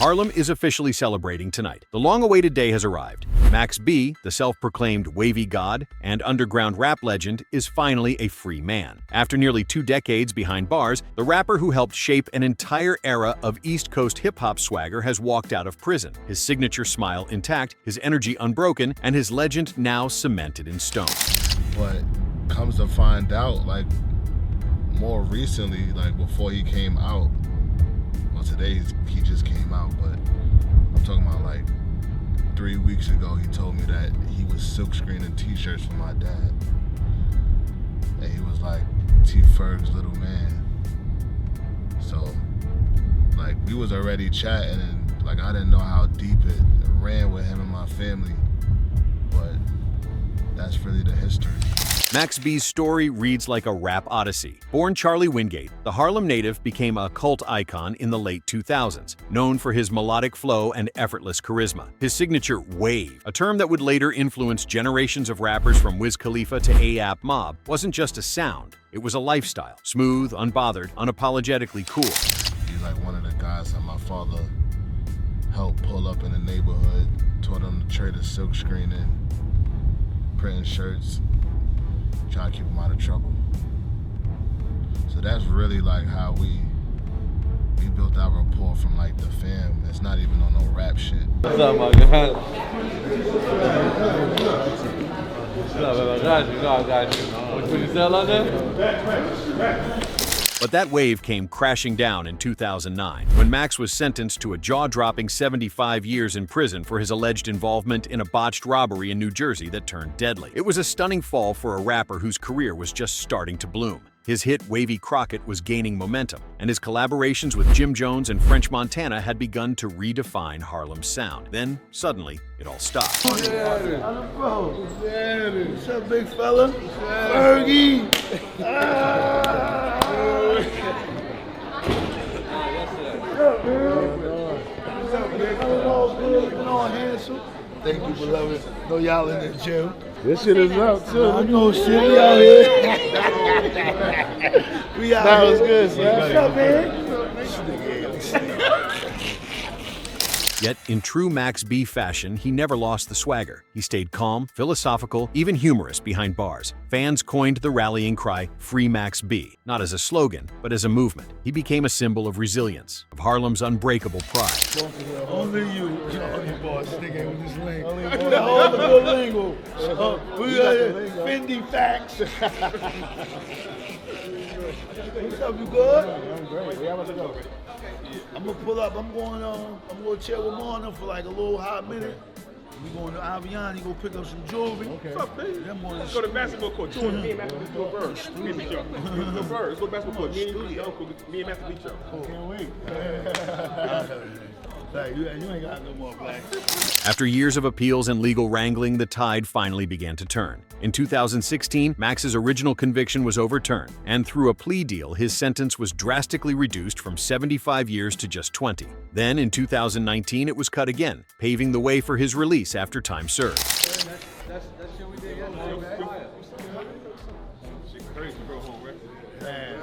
Harlem is officially celebrating tonight. The long-awaited day has arrived. Max B, the self-proclaimed wavy god and underground rap legend, is finally a free man. After nearly 2 decades behind bars, the rapper who helped shape an entire era of East Coast hip-hop swagger has walked out of prison, his signature smile intact, his energy unbroken, and his legend now cemented in stone. But comes to find out, like, more recently, like before he came out, well, today he just came out, but I'm talking about like 3 weeks ago, he told me that he was silk screening t-shirts for my dad. And he was like T Ferg's little man. So, like, we was already chatting, and like I didn't know how deep it ran with him and my family, but that's really the history. Max B's story reads like a rap odyssey. Born Charlie Wingate, the Harlem native became a cult icon in the late 2000s, known for his melodic flow and effortless charisma. His signature wave, a term that would later influence generations of rappers from Wiz Khalifa to A AP Mob, wasn't just a sound, it was a lifestyle. Smooth, unbothered, unapologetically cool. He's like one of the guys that my father helped pull up in the neighborhood, taught him to trade a silk screening, printing shirts, try to keep him out of trouble. So that's really like how we built our rapport from like the fam. It's not even on no rap shit. What's up, my guy? What's up, I got you. I got you. What you sell on there? But that wave came crashing down in 2009, when Max was sentenced to a jaw-dropping 75 years in prison for his alleged involvement in a botched robbery in New Jersey that turned deadly. It was a stunning fall for a rapper whose career was just starting to bloom. His hit Wavy Crockett was gaining momentum, and his collaborations with Jim Jones and French Montana had begun to redefine Harlem's sound. Then, suddenly, it all stopped. What's up, big fella? Fergie! What's up, big fella? All good, all handsome. Thank you, beloved. Know y'all in the gym. This shit is up too. I know shit, we out here. We out That here. was good, son. What's up, man? Yet, in true Max B fashion, he never lost the swagger. He stayed calm, philosophical, even humorous behind bars. Fans coined the rallying cry, Free Max B, not as a slogan, but as a movement. He became a symbol of resilience, of Harlem's unbreakable pride. Only you, Johnny boy, sticking with this lingo. All the good lingo. We got Fendi facts. What's up, you good? I'm great. Where y'all about to go? I'm gonna pull up. I'm gonna chill with Marna for like a little hot minute. We going to Aviani, go pick up some jewelry. Okay. What's up, man? Let's go to basketball court. Jordan, me and Master do a bird. Me and Beach Up. Do a bird. Let's go to basketball court. Me and Master Beach Up. Can't wait. You ain't got no more black. After years of appeals and legal wrangling, the tide finally began to turn. In 2016, Max's original conviction was overturned, and through a plea deal, his sentence was drastically reduced from 75 years to just 20. Then, in 2019, it was cut again, paving the way for his release after time served. That's shit we did yesterday. Shit crazy, bro. Home, right? Man,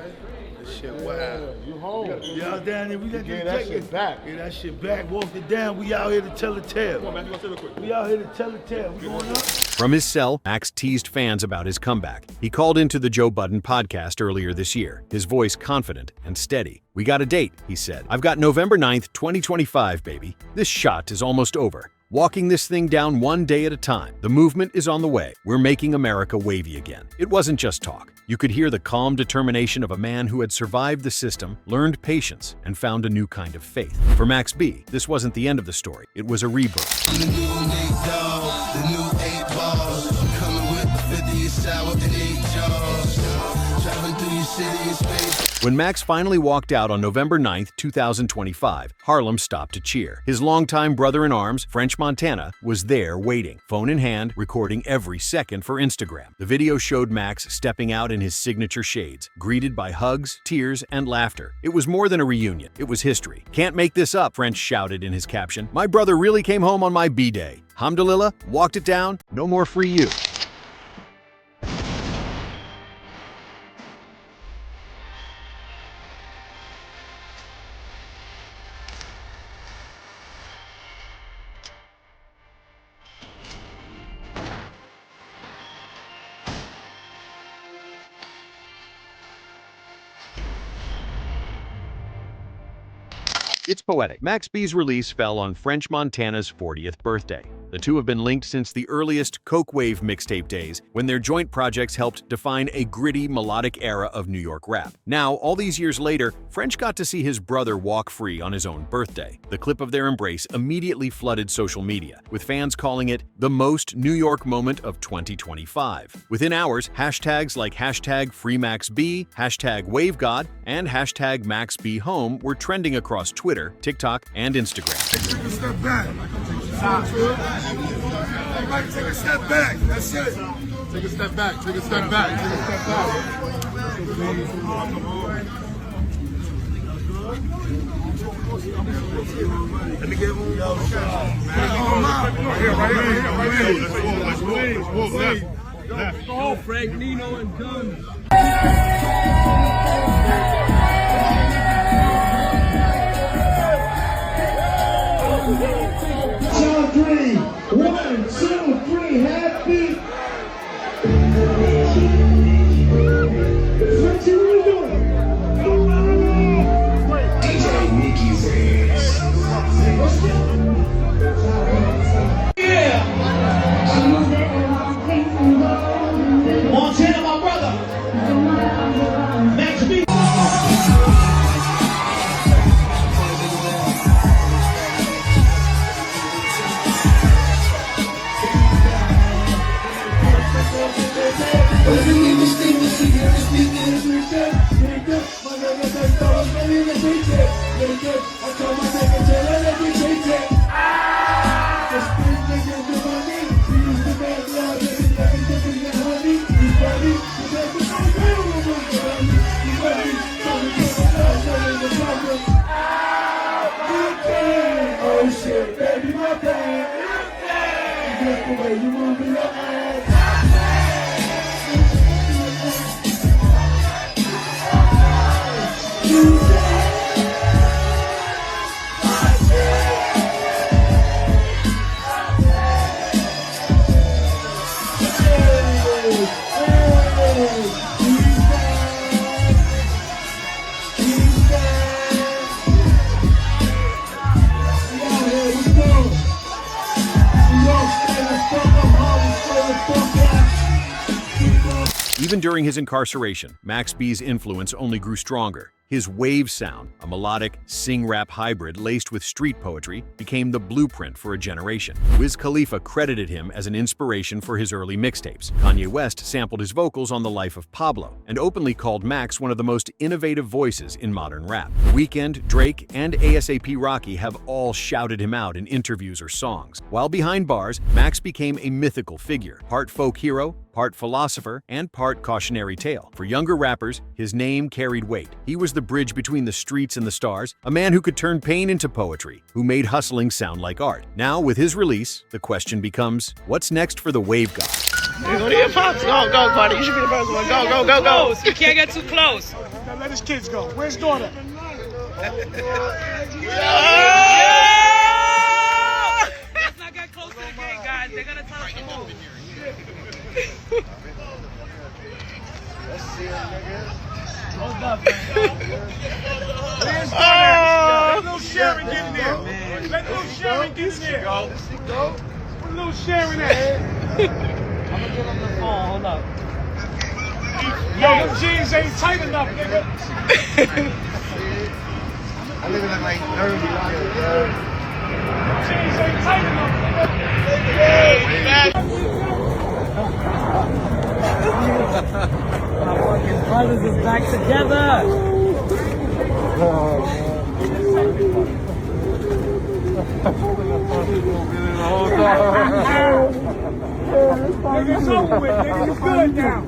this shit wild. You home? Yeah, down there, we got Get that shit back. Get that shit back, walk it down. We out here to tell the tale. Come on, man. You gonna say real quick. We out here to tell the tale. We going up? From his cell, Max teased fans about his comeback. He called into the Joe Budden podcast earlier this year, his voice confident and steady. "We got a date," he said. "I've got November 9th, 2025, baby. This shot is almost over. Walking this thing down one day at a time. The movement is on the way. We're making America wavy again." It wasn't just talk. You could hear the calm determination of a man who had survived the system, learned patience, and found a new kind of faith. For Max B, this wasn't the end of the story. It was a rebirth. The new Nate Dogg, the new 8 balls. I'm coming with the 50 sour and 8 jaws. Driving through your city in space. When Max finally walked out on November 9th, 2025, Harlem stopped to cheer. His longtime brother-in-arms, French Montana, was there waiting, phone in hand, recording every second for Instagram. The video showed Max stepping out in his signature shades, greeted by hugs, tears, and laughter. It was more than a reunion. It was history. "Can't make this up," French shouted in his caption. "My brother really came home on my B-day. Hamdulillah, walked it down, no more free you." It's poetic. Max B's release fell on French Montana's 40th birthday. The two have been linked since the earliest Coke Wave mixtape days, when their joint projects helped define a gritty, melodic era of New York rap. Now, all these years later, French got to see his brother walk free on his own birthday. The clip of their embrace immediately flooded social media, with fans calling it the most New York moment of 2025. Within hours, hashtags like #FreeMaxB, #WaveGod, and #MaxBHome were trending across Twitter, TikTok, and Instagram. Take a step back. Everybody take a step back. That's it. Take a step back. Take a step back. Take a step back. Let me get one. Right here. Oh, Frank, Nino, and Gun. Count three. 1, 2, 3. Happy. What you doing? DJ Mickey's ass. Yeah. Montana, my brother. Max B. Oh shit, baby, my bad. Just the way you move your ass. Even during his incarceration, Max B's influence only grew stronger. His wave sound, a melodic, sing-rap hybrid laced with street poetry, became the blueprint for a generation. Wiz Khalifa credited him as an inspiration for his early mixtapes. Kanye West sampled his vocals on The Life of Pablo, and openly called Max one of the most innovative voices in modern rap. Weeknd, Drake, and ASAP Rocky have all shouted him out in interviews or songs. While behind bars, Max became a mythical figure, part folk hero, part philosopher, and part cautionary tale. For younger rappers, his name carried weight. He was the bridge between the streets and the stars, a man who could turn pain into poetry, who made hustling sound like art. Now, with his release, the question becomes, what's next for the Wave God? Go to your pops. Go, buddy. You should be the first one. Go. You can't get too close. Now let his kids go. Where's daughter? Let's not get close to the gate, guys. They're gonna tell us to move. Let little Sharon get in there. Let little Sharon get in there. Where little Sharon at? I'm gonna give him the phone. Hold up. Yo, them jeans ain't tight enough, nigga. I live in like 30 years, bro. Jeans ain't tight enough, nigga. My fucking brothers is back together. Nigga, it's over with, nigga. You good now.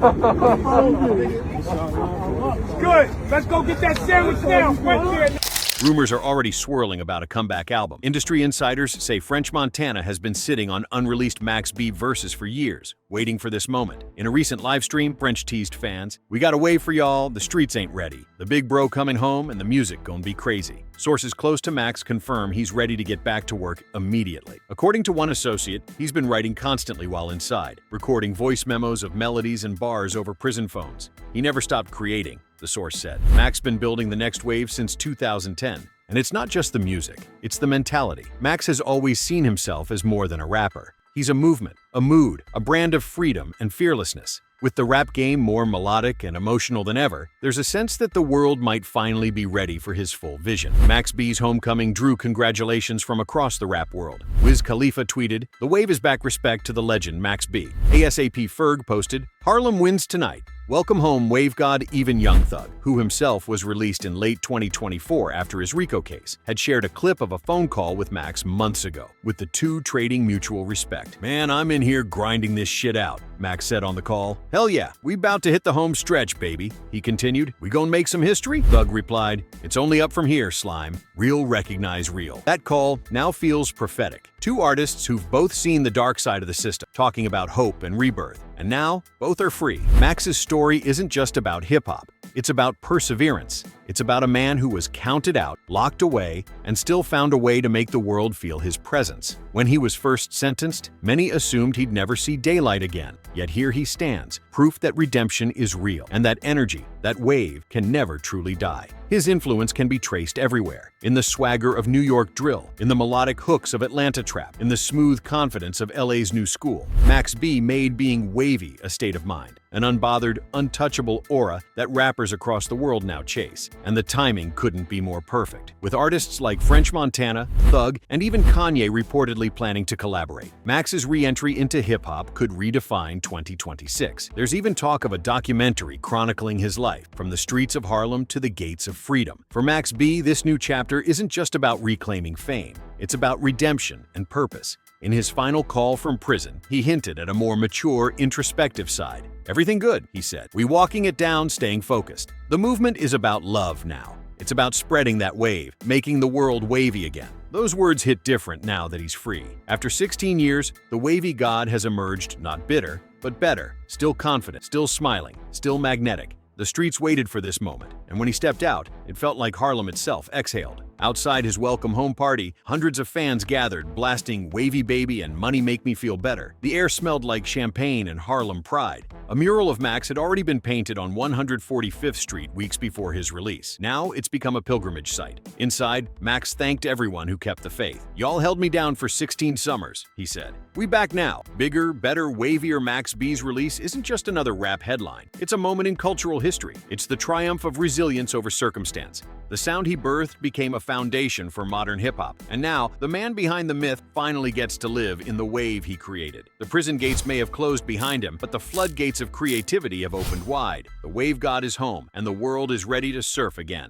It's good. Let's go get that sandwich now. Right there. Rumors are already swirling about a comeback album. Industry insiders say French Montana has been sitting on unreleased Max B verses for years, waiting for this moment. In a recent live stream, French teased fans, "We got a wave for y'all, the streets ain't ready. The big bro coming home and the music gonna be crazy." Sources close to Max confirm he's ready to get back to work immediately. According to one associate, he's been writing constantly while inside, recording voice memos of melodies and bars over prison phones. He never stopped creating, the source said. Mac's been building the next wave since 2010, And it's not just the music, it's the mentality. Max has always seen himself as more than a rapper. He's a movement, a mood, a brand of freedom and fearlessness. With the rap game more melodic and emotional than ever, there's a sense that the world might finally be ready for his full vision. Max B's homecoming drew congratulations from across the rap world. Wiz Khalifa tweeted, "The wave is back, respect to the legend Max B." ASAP Ferg posted, "Harlem wins tonight. Welcome home, Wave God." Even Young Thugg, who himself was released in late 2024 after his RICO case, had shared a clip of a phone call with Max months ago, with the two trading mutual respect. "Man, I'm in here grinding this shit out," Max said on the call. "Hell yeah, we bout to hit the home stretch, baby," he continued. "We gon' make some history?" Thugg replied, "It's only up from here, slime. Real recognize real." That call now feels prophetic. Two artists who've both seen the dark side of the system, talking about hope and rebirth. And now, both are free. Max's story isn't just about hip-hop. It's about perseverance. It's about a man who was counted out, locked away, and still found a way to make the world feel his presence. When he was first sentenced, many assumed he'd never see daylight again. Yet here he stands, proof that redemption is real, and that energy, that wave, can never truly die. His influence can be traced everywhere. In the swagger of New York drill, in the melodic hooks of Atlanta trap, in the smooth confidence of LA's new school. Max B made being wavy a state of mind, an unbothered, untouchable aura that rappers across the world now chase. And the timing couldn't be more perfect. With artists like French Montana, Thugg, and even Kanye reportedly planning to collaborate, Max's re-entry into hip-hop could redefine 2026. There's even talk of a documentary chronicling his life, from the streets of Harlem to the gates of freedom. For Max B, this new chapter isn't just about reclaiming fame. It's about redemption and purpose. In his final call from prison, he hinted at a more mature, introspective side. "Everything good," he said. "We walking it down, staying focused." The movement is about love now. It's about spreading that wave, making the world wavy again. Those words hit different now that he's free. After 16 years, the wavy god has emerged not bitter, but better, still confident, still smiling, still magnetic. The streets waited for this moment, and when he stepped out, it felt like Harlem itself exhaled. Outside his welcome home party, hundreds of fans gathered, blasting "Wavy Baby" and "Money Make Me Feel Better." The air smelled like champagne and Harlem pride. A mural of Max had already been painted on 145th Street weeks before his release. Now it's become a pilgrimage site. Inside, Max thanked everyone who kept the faith. "Y'all held me down for 16 summers," he said. "We back now." Bigger, better, wavier Max B's release isn't just another rap headline. It's a moment in cultural history. It's the triumph of resilience over circumstance. The sound he birthed became a foundation for modern hip-hop. And now, the man behind the myth finally gets to live in the wave he created. The prison gates may have closed behind him, but the floodgates of creativity have opened wide. The wave god is home, and the world is ready to surf again.